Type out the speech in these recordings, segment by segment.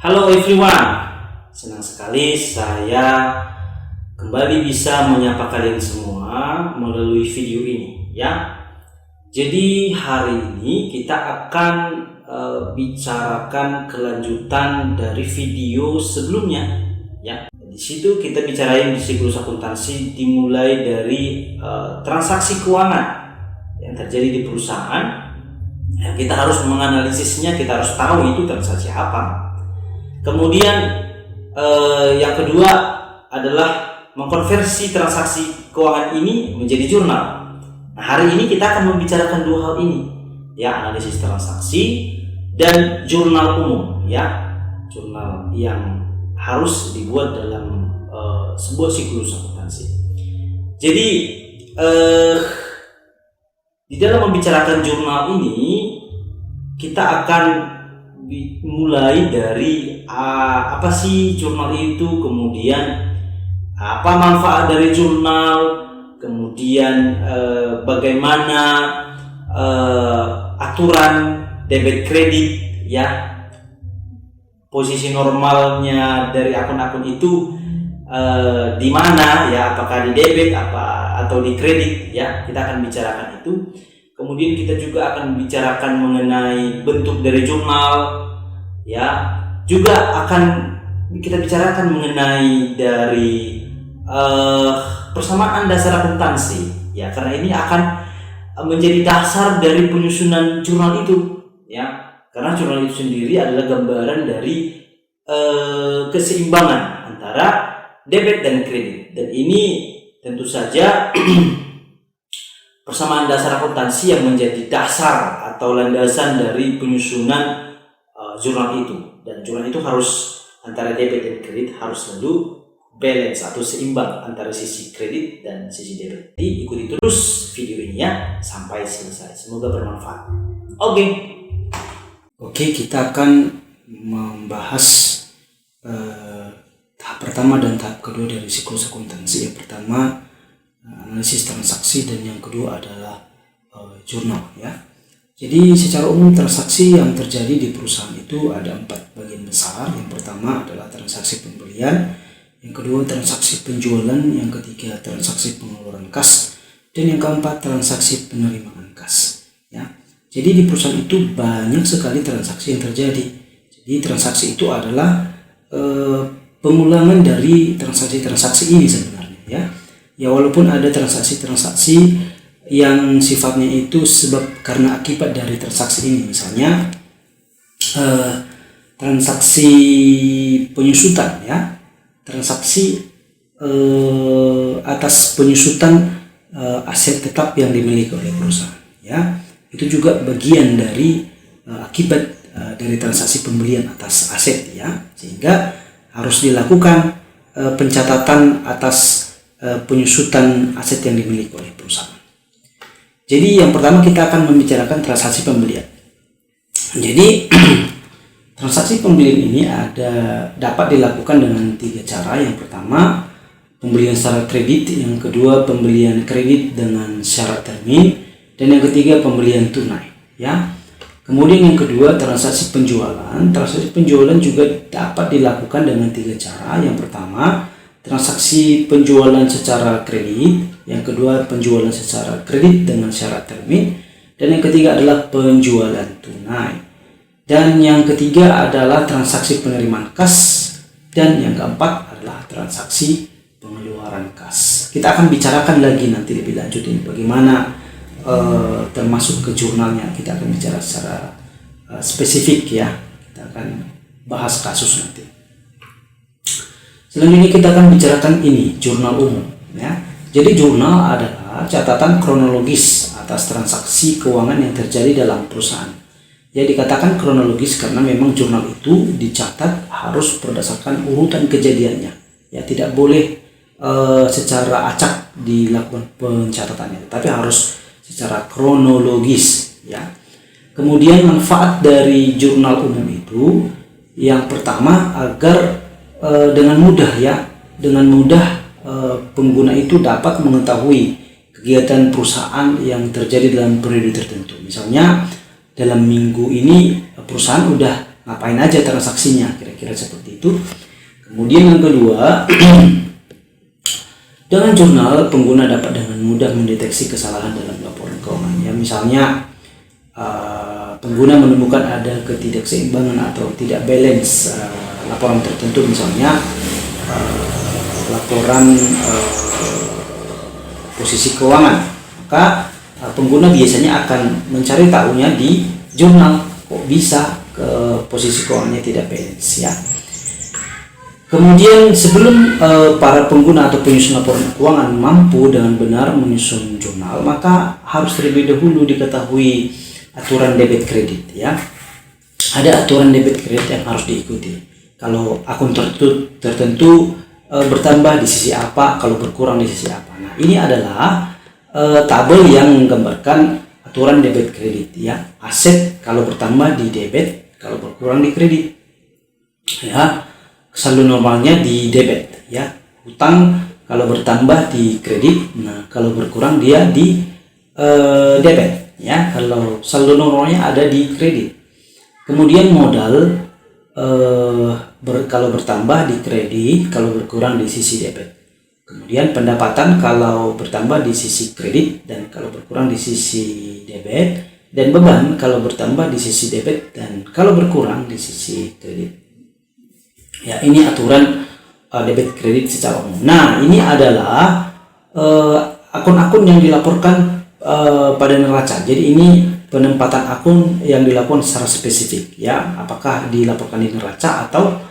Halo everyone, senang sekali saya kembali bisa menyapa kalian semua melalui video ini ya. Jadi hari ini kita akan bicarakan kelanjutan dari video sebelumnya ya. Di situ kita bicarain siklus akuntansi dimulai dari transaksi keuangan yang terjadi di perusahaan. Kita harus menganalisisnya, kita harus tahu itu transaksi apa. Kemudian yang kedua adalah mengkonversi transaksi keuangan ini menjadi jurnal. Nah, hari ini kita akan membicarakan dua hal ini, ya, analisis transaksi dan jurnal umum, ya, jurnal yang harus dibuat dalam sebuah siklus akuntansi. Jadi di dalam membicarakan jurnal ini kita akan mulai dari apa sih jurnal itu, kemudian apa manfaat dari jurnal, kemudian bagaimana aturan debit kredit, ya, posisi normalnya dari akun-akun itu di mana, ya, apakah di debit atau di kredit, ya, kita akan bicarakan itu. Kemudian kita juga akan bicarakan mengenai bentuk dari jurnal, ya, juga akan kita bicarakan mengenai dari persamaan dasar akuntansi, ya, karena ini akan menjadi dasar dari penyusunan jurnal itu, ya, karena jurnal itu sendiri adalah gambaran dari keseimbangan antara debit dan kredit, dan ini tentu saja persamaan dasar akuntansi yang menjadi dasar atau landasan dari penyusunan jurnal itu. Dan jurnal itu harus antara debit dan kredit harus selalu balance atau seimbang antara sisi kredit dan sisi debit. Jadi ikuti terus video ini ya sampai selesai. Semoga bermanfaat. Oke, kita akan membahas tahap pertama dan tahap kedua dari siklus akuntansi. Yang pertama analisis transaksi dan yang kedua adalah jurnal, ya. Jadi secara umum transaksi yang terjadi di perusahaan itu ada 4 bagian besar. Yang pertama adalah transaksi pembelian, yang kedua transaksi penjualan, yang ketiga transaksi pengeluaran kas, dan yang keempat transaksi penerimaan kas, ya. Jadi di perusahaan itu banyak sekali transaksi yang terjadi. Jadi transaksi itu adalah pengulangan dari transaksi-transaksi ini sebenarnya, ya. Ya, walaupun ada transaksi-transaksi yang sifatnya itu sebab karena akibat dari transaksi ini, misalnya transaksi penyusutan, ya, transaksi atas penyusutan aset tetap yang dimiliki oleh perusahaan, ya, itu juga bagian dari akibat dari transaksi pembelian atas aset, ya, sehingga harus dilakukan pencatatan atas penyusutan aset yang dimiliki oleh perusahaan. Jadi yang pertama kita akan membicarakan transaksi pembelian. Jadi transaksi pembelian ini dapat dilakukan dengan 3 cara. Yang pertama pembelian secara kredit, yang kedua pembelian kredit dengan syarat termin, dan yang ketiga pembelian tunai, ya. Kemudian yang kedua transaksi penjualan. Transaksi penjualan juga dapat dilakukan dengan 3 cara. Yang pertama transaksi penjualan secara kredit, yang kedua penjualan secara kredit dengan syarat termin, dan yang ketiga adalah penjualan tunai, dan yang ketiga adalah transaksi penerimaan kas, dan yang keempat adalah transaksi pengeluaran kas. Kita akan bicarakan lagi nanti lebih lanjut ini bagaimana termasuk ke jurnalnya. Kita akan bicara secara spesifik, ya, kita akan bahas kasus nanti. Selanjutnya kita akan bicarakan ini jurnal umum, ya. Jadi jurnal adalah catatan kronologis atas transaksi keuangan yang terjadi dalam perusahaan. Ya, dikatakan kronologis karena memang jurnal itu dicatat harus berdasarkan urutan kejadiannya. Ya, tidak boleh secara acak dilakukan pencatatannya, tapi harus secara kronologis, ya. Kemudian manfaat dari jurnal umum itu yang pertama agar dengan mudah, ya, pengguna itu dapat mengetahui kegiatan perusahaan yang terjadi dalam periode tertentu. Misalnya dalam minggu ini perusahaan udah ngapain aja transaksinya, kira-kira kira-kira seperti itu. Kemudian yang kedua, dengan jurnal pengguna dapat dengan mudah mendeteksi kesalahan dalam laporan keuangan. Ya, misalnya pengguna menemukan ada ketidakseimbangan atau tidak balance laporan tertentu, misalnya laporan posisi keuangan, maka pengguna biasanya akan mencari tahunya di jurnal. Kok bisa ke posisi keuangannya tidak balance ya. Kemudian sebelum para pengguna atau penyusun laporan keuangan mampu dengan benar menyusun jurnal, maka harus terlebih dahulu diketahui aturan debit kredit ya. Ada aturan debit kredit yang harus diikuti. Kalau akun tertentu bertambah di sisi apa, kalau berkurang di sisi apa. Nah, ini adalah tabel yang menggambarkan aturan debit kredit ya. Aset kalau bertambah di debit, kalau berkurang di kredit. Ya, saldo normalnya di debit ya. Hutang kalau bertambah di kredit, nah kalau berkurang dia di debit ya. Kalau saldo normalnya ada di kredit. Kemudian modal kalau bertambah di kredit, kalau berkurang di sisi debit. Kemudian pendapatan kalau bertambah di sisi kredit dan kalau berkurang di sisi debit, dan beban kalau bertambah di sisi debit dan kalau berkurang di sisi kredit. Ya, ini aturan debit kredit secara umum. Nah, ini adalah akun-akun yang dilaporkan pada neraca. Jadi ini penempatan akun yang dilakukan secara spesifik ya. Apakah dilaporkan di neraca atau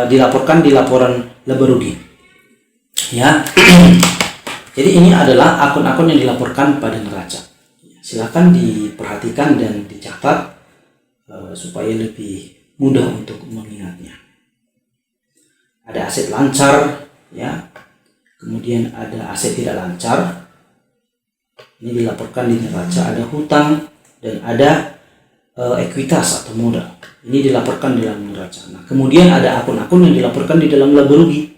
dilaporkan di laporan laba rugi ya. Jadi ini adalah akun-akun yang dilaporkan pada neraca. Silakan diperhatikan dan dicatat supaya lebih mudah untuk mengingatnya. Ada aset lancar ya, kemudian ada aset tidak lancar, ini dilaporkan di neraca. Ada hutang dan ada ekuitas atau modal, ini dilaporkan di dalam neraca. Nah, kemudian ada akun-akun yang dilaporkan di dalam laba rugi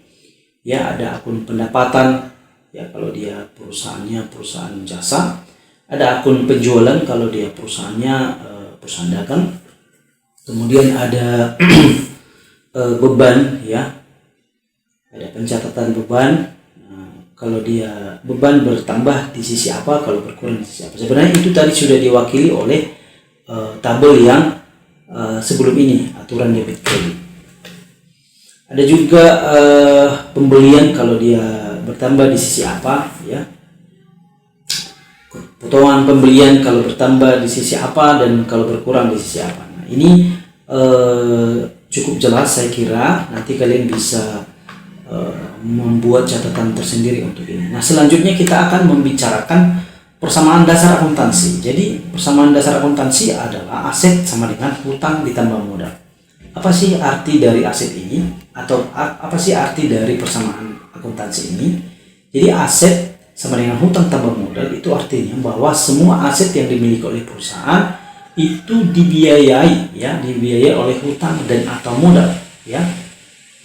ya. Ada akun pendapatan ya kalau dia perusahaannya perusahaan jasa. Ada akun penjualan kalau dia perusahaannya perusahaan dagang. Kemudian ada beban ya, ada pencatatan beban. Nah, kalau dia beban bertambah di sisi apa, kalau berkurang di sisi apa. Sebenarnya itu tadi sudah diwakili oleh tabel yang sebelum ini, aturan debit kredit. Ada juga pembelian kalau dia bertambah di sisi apa ya. Potongan pembelian kalau bertambah di sisi apa dan kalau berkurang di sisi apa. Nah, ini cukup jelas saya kira. Nanti kalian bisa membuat catatan tersendiri untuk ini. Nah, selanjutnya kita akan membicarakan persamaan dasar akuntansi. Jadi persamaan dasar akuntansi adalah aset sama dengan hutang ditambah modal. Apa sih arti dari aset ini? Atau apa sih arti dari persamaan akuntansi ini? Jadi aset sama dengan hutang tambah modal itu artinya bahwa semua aset yang dimiliki oleh perusahaan itu dibiayai ya, dibiayai oleh hutang dan atau modal ya.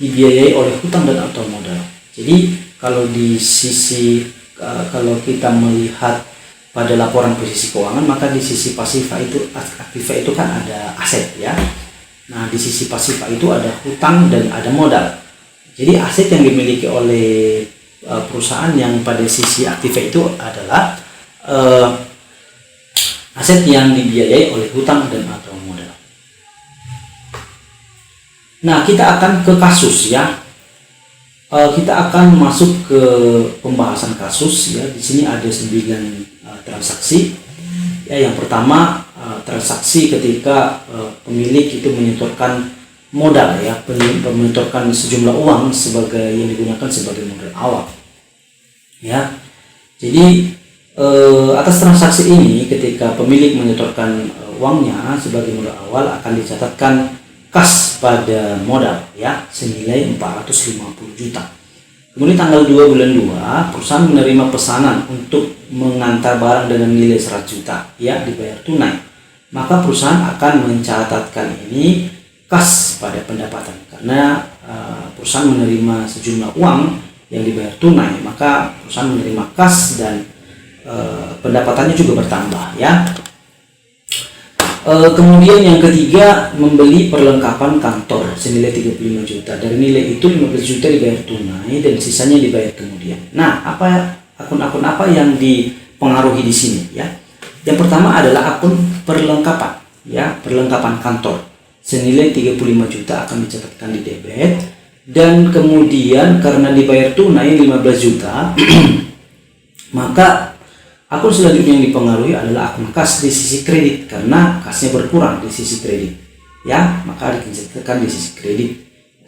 Dibiayai oleh hutang dan atau modal. Jadi kalau di sisi kalau kita melihat pada laporan posisi keuangan, maka di sisi pasifa itu aktiva itu kan ada aset ya. Nah, di sisi pasifa itu ada hutang dan ada modal. Jadi aset yang dimiliki oleh perusahaan yang pada sisi aktiva itu adalah aset yang dibiayai oleh hutang dan atau modal. Nah, kita akan ke kasus ya. Kita akan masuk ke pembahasan kasus ya. Di sini ada 9 transaksi. Ya, yang pertama transaksi ketika pemilik itu menyetorkan modal ya, menyetorkan sejumlah uang sebagai yang digunakan sebagai modal awal. Ya. Jadi atas transaksi ini ketika pemilik menyetorkan uangnya sebagai modal awal akan dicatatkan kas pada modal ya senilai 450 juta. Kemudian tanggal 2 bulan 2 perusahaan menerima pesanan untuk mengantar barang dengan nilai 100 juta ya dibayar tunai. Maka perusahaan akan mencatatkan ini kas pada pendapatan karena perusahaan menerima sejumlah uang yang dibayar tunai, maka perusahaan menerima kas dan pendapatannya juga bertambah ya. Kemudian yang ketiga, membeli perlengkapan kantor senilai 35 juta. Dari nilai itu 15 juta dibayar tunai dan sisanya dibayar kemudian. Nah, akun-akun apa yang dipengaruhi di sini ya? Yang pertama adalah akun perlengkapan ya, perlengkapan kantor senilai 35 juta akan dicatatkan di debit, dan kemudian karena dibayar tunai 15 juta maka akun selanjutnya yang dipengaruhi adalah akun kas di sisi kredit, karena kasnya berkurang di sisi kredit ya, maka dicatatkan di sisi kredit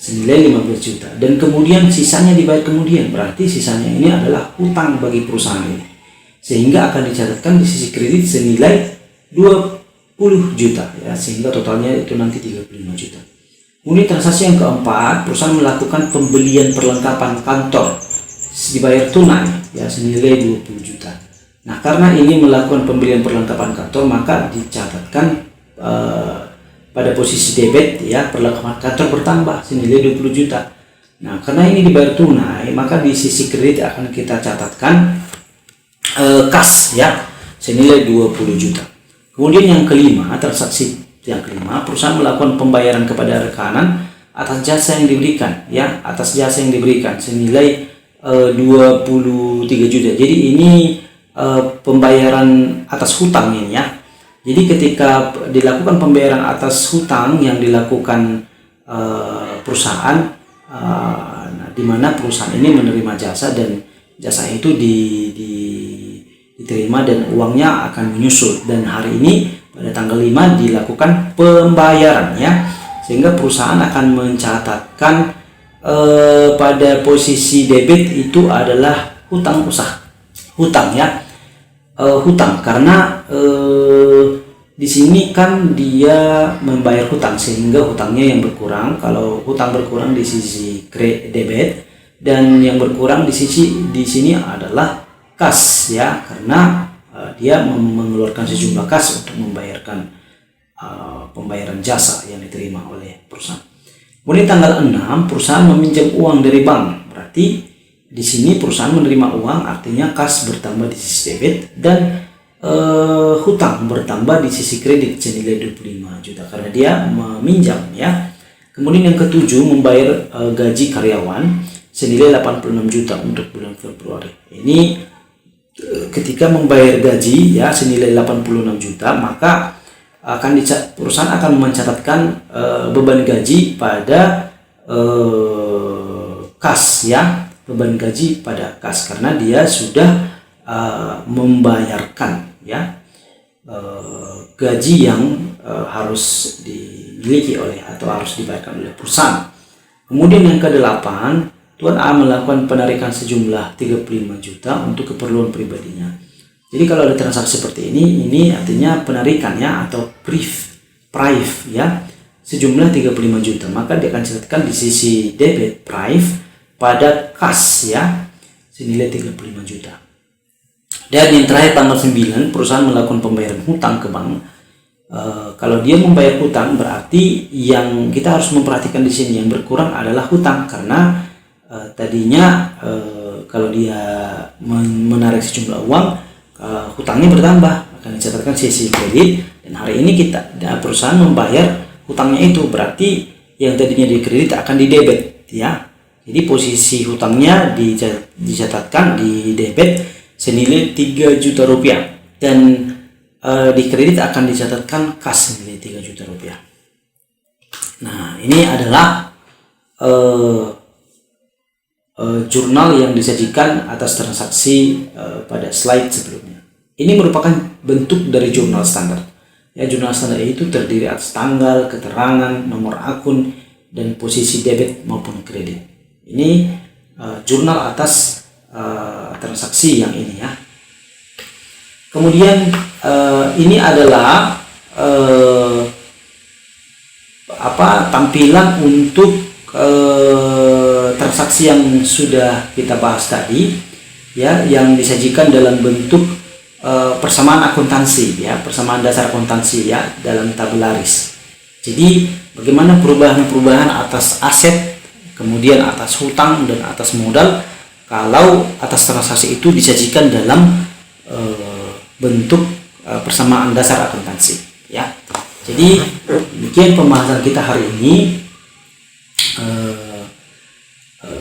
senilai 15 juta, dan kemudian sisanya dibayar kemudian, berarti sisanya ini adalah hutang bagi perusahaan ini, sehingga akan dicatatkan di sisi kredit senilai 20 juta ya, sehingga totalnya itu nanti 35 juta. Kemudian transaksi yang keempat, perusahaan melakukan pembelian perlengkapan kantor dibayar tunai ya senilai 20 juta. Nah, karena ini melakukan pembelian perlengkapan kantor, maka dicatatkan pada posisi debit ya, perlengkapan kantor bertambah senilai 20 juta. Nah, karena ini dibayar tunai, maka di sisi kredit akan kita catatkan kas ya senilai 20 juta. Kemudian yang kelima, transaksi yang kelima, perusahaan melakukan pembayaran kepada rekanan atas jasa yang diberikan ya, atas jasa yang diberikan senilai 23 juta. Jadi ini pembayaran atas hutang ini ya. Jadi ketika dilakukan pembayaran atas hutang yang dilakukan perusahaan, di mana perusahaan ini menerima jasa dan jasa itu diterima dan uangnya akan menyusul, dan hari ini pada tanggal 5 dilakukan pembayaran ya, sehingga perusahaan akan mencatatkan pada posisi debit itu adalah hutang usaha, hutang ya, hutang karena di sini kan dia membayar hutang sehingga hutangnya yang berkurang. Kalau hutang berkurang di sisi debit, dan yang berkurang di sini adalah kas ya, karena dia mengeluarkan sejumlah kas untuk membayarkan pembayaran jasa yang diterima oleh perusahaan. Kemudian tanggal 6 perusahaan meminjam uang dari bank. Berarti di sini perusahaan menerima uang, artinya kas bertambah di sisi debit dan hutang bertambah di sisi kredit senilai 25 juta karena dia meminjam ya. Kemudian yang ketujuh, membayar gaji karyawan senilai 86 juta untuk bulan Februari. Ini ketika membayar gaji ya senilai 86 juta, maka perusahaan akan mencatatkan beban gaji pada kas ya, beban gaji pada kas karena dia sudah membayarkan ya gaji yang harus dimiliki oleh atau harus dibayarkan oleh perusahaan. Kemudian yang kedelapan, Tuan A melakukan penarikan sejumlah 35 juta untuk keperluan pribadinya. Jadi kalau ada transaksi seperti ini artinya penarikan ya, atau prive ya, sejumlah 35 juta, maka dia akan catatkan di sisi debit prive pada kas ya senilai 35 juta. Dan yang terakhir tanggal 9 perusahaan melakukan pembayaran hutang ke bank. Kalau dia membayar hutang, berarti yang kita harus memperhatikan di sini yang berkurang adalah hutang, karena tadinya kalau dia menarik sejumlah uang, hutangnya bertambah, akan dicatatkan sisi kredit, dan hari ini perusahaan membayar hutangnya itu, berarti yang tadinya di kredit akan di debit ya. Jadi posisi hutangnya dicatatkan di debit senilai 3 juta rupiah, dan di kredit akan dicatatkan kas senilai 3 juta rupiah. Nah, ini adalah jurnal yang disajikan atas transaksi pada slide sebelumnya. Ini merupakan bentuk dari jurnal standar. Ya, jurnal standar itu terdiri atas tanggal, keterangan, nomor akun, dan posisi debit maupun kredit. Ini jurnal atas transaksi yang ini ya. Kemudian ini adalah tampilan untuk transaksi yang sudah kita bahas tadi ya, yang disajikan dalam bentuk persamaan akuntansi ya, persamaan dasar akuntansi ya, dalam tabularis. Jadi bagaimana perubahan-perubahan atas aset, kemudian atas hutang dan atas modal kalau atas transaksi itu disajikan dalam bentuk persamaan dasar akuntansi ya. Jadi demikian pembahasan kita hari ini.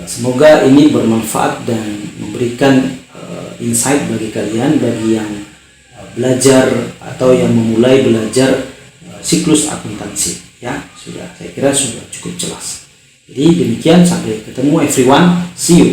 Semoga ini bermanfaat dan memberikan insight bagi kalian, bagi yang belajar atau yang memulai belajar siklus akuntansi. Ya, saya kira sudah cukup jelas. Jadi demikian, sampai ketemu everyone. See you.